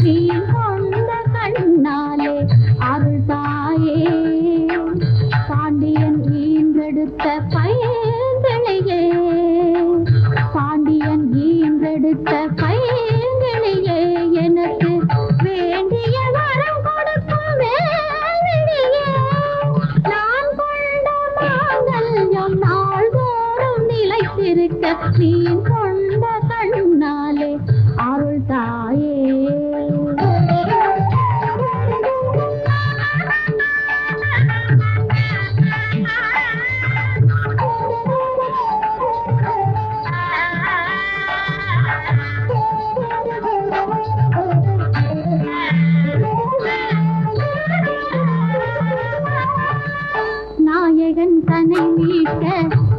நீ கொண்ட கண்ணாலே அருள் தாயே. பாண்டியன் ஈன்றெடுத்த பைங்கிளியே, பாண்டியன் ஈன்றெடுத்த பைங்கிளியே, எனக்கு வேண்டிய வரம் கொடுக்கும் வேலியே. நான் கொண்ட மாங்கல்யம் நாள்தோறும் நிலைத்திருக்க நீ கொண்ட கண்ணாலே அருள் தாயே. நாயகன் தன்னை மீட்க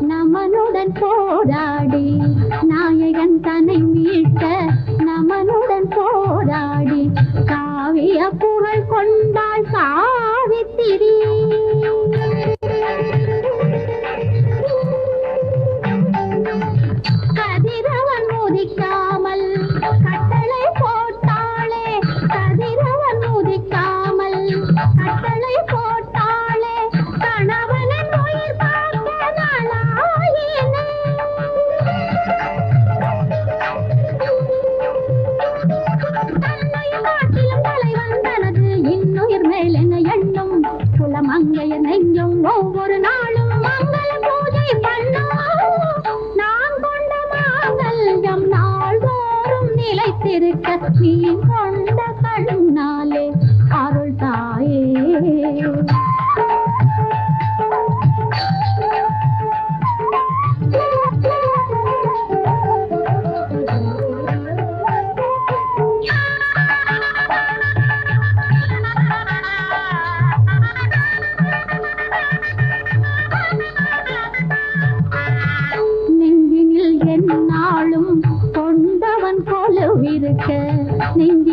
நமனுடன் போராடி, நாயகன் தன்னை மீட்க நமனுடன் போராடி, காவிய புகழ் கொண்டாள் சாவித்திரி. கதிரவன் உதிக்காமல் கட்டளை போட்டாளே, கதிரவன் உதிக்காமல் கட்டளை போட்டாளே, கணவனின் உயிர் பார்க்க நாளாயினே. தன்னையும் காட்டிலும் தலைவன் தனது இன்னுயிர் மேல் என்ன எண்ணும், குலமங்கைய நெஞ்சும் ஒவ்வொரு நாளும் மங்கள பூஜை பண்ணும். நான் கொண்ட மாங்கல்யம் நாள்தோறும் நிலைத்திருக்க நீ கொண்ட கண்ணாலே அருள் தாயே. நெஞ்சினில் எந்நாளும் கொண்டவன் கொலுவிருக்க, நெஞ்சி